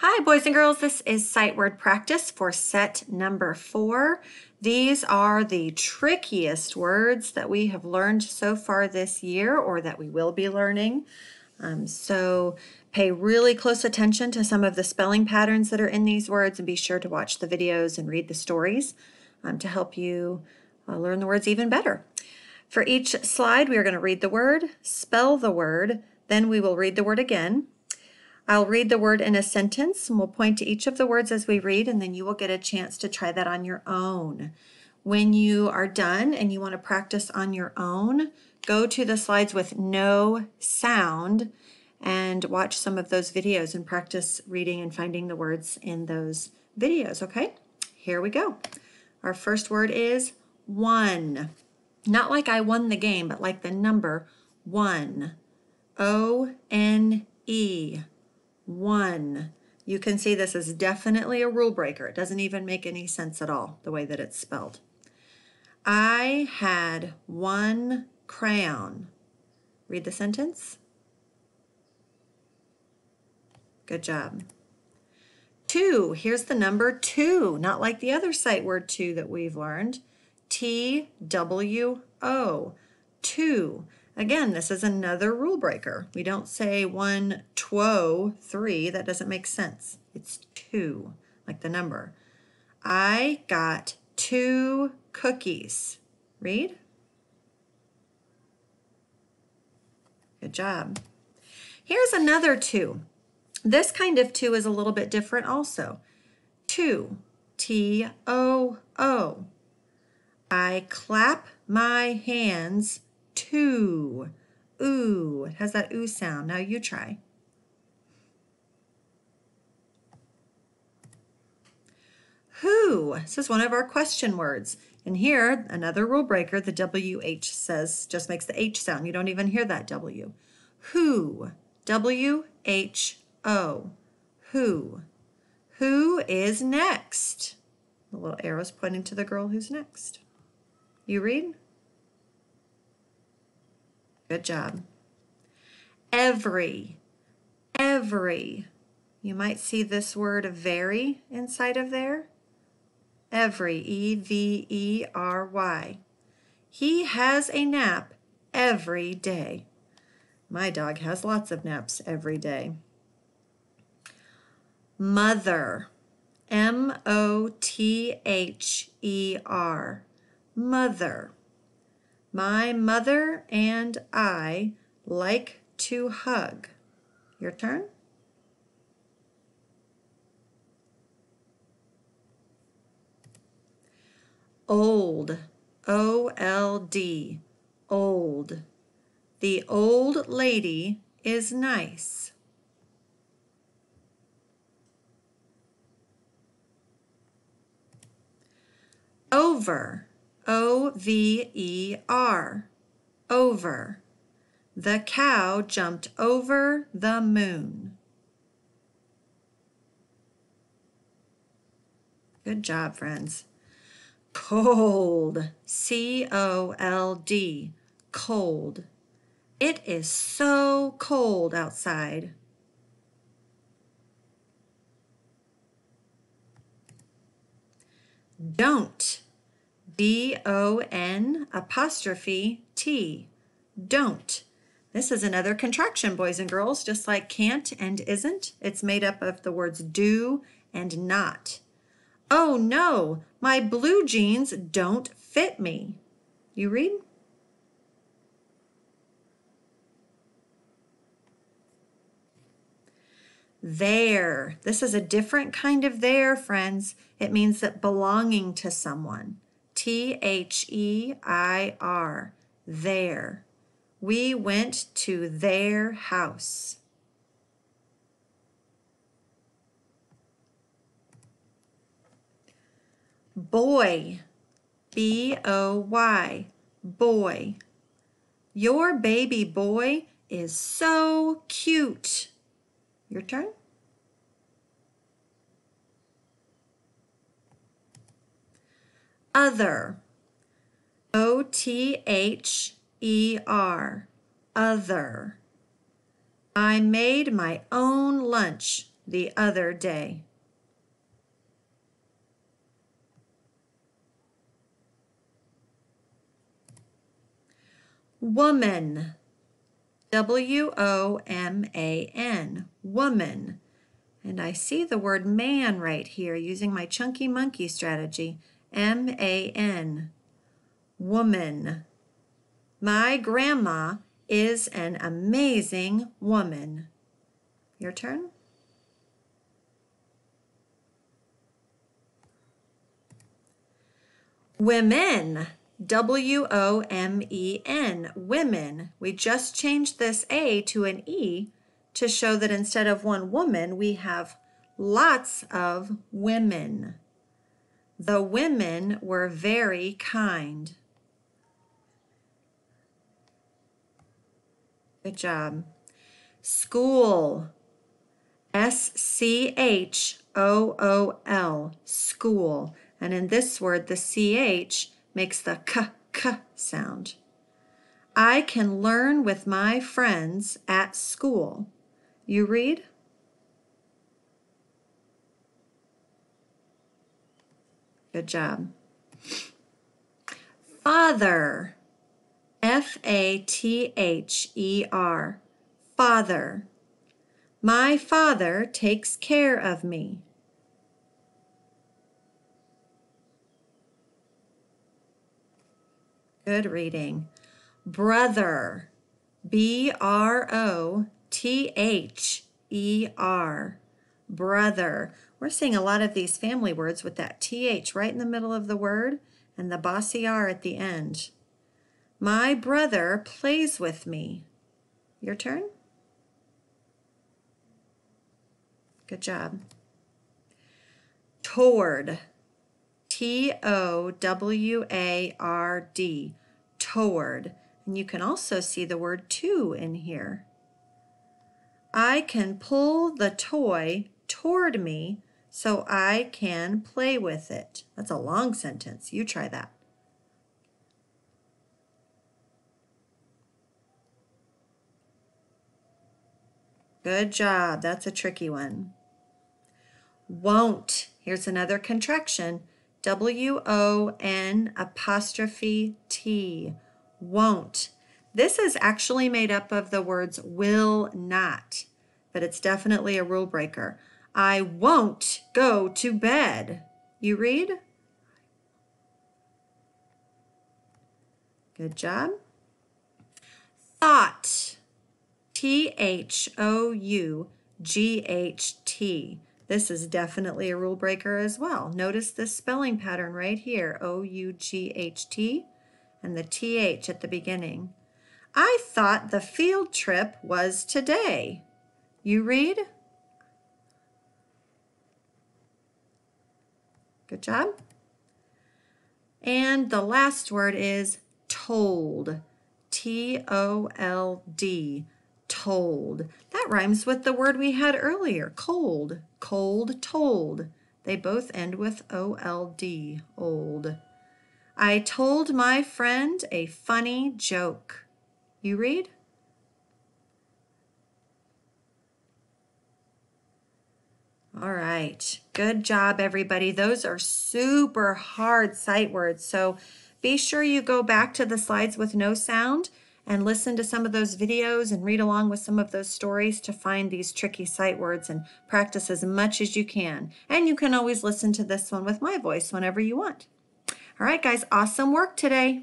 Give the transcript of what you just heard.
Hi, boys and girls. This is sight word practice for set number 4. These are the trickiest words that we have learned so far this year, or that we will be learning. So pay really close attention to some of the spelling patterns that are in these words, and be sure to watch the videos and read the stories to help you learn the words even better. For each slide, we are going to read the word, spell the word, then we will read the word again. I'll read the word in a sentence, and we'll point to each of the words as we read, and then you will get a chance to try that on your own. When you are done and you want to practice on your own, go to the slides with no sound and watch some of those videos and practice reading and finding the words in those videos, okay? Here we go. Our first word is one. Not like I won the game, but like the number 1. O-N-E. 1. You can see this is definitely a rule breaker. It doesn't even make any sense at all, the way that it's spelled. I had 1 crayon. Read the sentence. Good job. 2. Here's the number 2, not like the other sight word 2 that we've learned. T-W-O. 2. Again, this is another rule breaker. We don't say 1, 2, 3. That doesn't make sense. It's 2, like the number. I got 2 cookies. Read. Good job. Here's another 2. This kind of 2 is a little bit different also. 2. T-O-O. I clap my hands. 2. Ooh, it has that ooh sound. Now you try. Who? This is one of our question words. And here, another rule breaker, the WH says, just makes the H sound. You don't even hear that W. Who? W-H-O. Who? Who is next? The little arrow's pointing to the girl who's next. You read? Good job. Every. Every. You might see this word very inside of there. Every. E-V-E-R-Y. He has a nap every day. My dog has lots of naps every day. Mother. M-O-T-H-E-R. Mother. My mother and I like to hug. Your turn. Old. O-L-D. Old. The old lady is nice. Over. O-V-E-R. Over. The cow jumped over the moon. Good job, friends. Cold. C-O-L-D. Cold. It is so cold outside. Don't. D-O-N''T. Don't. This is another contraction, boys and girls, just like can't and isn't. It's made up of the words do and not. Oh no, my blue jeans don't fit me. You read? There. This is a different kind of there, friends. It means that belonging to someone. T-H-E-I-R. There. We went to their house. Boy. B-O-Y. Boy. Your baby boy is so cute. Your turn. Other. O-T-H-E-R. Other. I made my own lunch the other day. Woman, W-O-M-A-N, woman. And I see the word man right here using my chunky monkey strategy, M-A-N, woman. My grandma is an amazing woman. Your turn. Women, W-O-M-E-N, women. We just changed this A to an E to show that instead of one woman, we have lots of women. The women were very kind. Good job. School, S-C-H-O-O-L, school. And in this word, the C-H makes the k sound. I can learn with my friends at school. You read? Good job. Father, F-A-T-H-E-R, father. My father takes care of me. Good reading. Brother, B-R-O-T-H-E-R, brother. We're seeing a lot of these family words with that T-H right in the middle of the word and the bossy R at the end. My brother plays with me. Your turn. Good job. Toward, T-O-W-A-R-D, toward. And you can also see the word to in here. I can pull the toy toward me so I can play with it. That's a long sentence. You try that. Good job. That's a tricky one. Won't. Here's another contraction. W-O-N'-T. Won't. This is actually made up of the words will not, but it's definitely a rule breaker. I won't go to bed. You read? Good job. Thought. T-H-O-U-G-H-T. This is definitely a rule breaker as well. Notice this spelling pattern right here, O-U-G-H-T, and the T-H at the beginning. I thought the field trip was today. You read? Good job. And the last word is told, T-O-L-D. Told. That rhymes with the word we had earlier, cold. Cold, told. They both end with O-L-D, old. I told my friend a funny joke. You read? All right. Good job, everybody. Those are super hard sight words, so be sure you go back to the slides with no sound and listen to some of those videos and read along with some of those stories to find these tricky sight words and practice as much as you can. And you can always listen to this one with my voice whenever you want. All right, guys, awesome work today.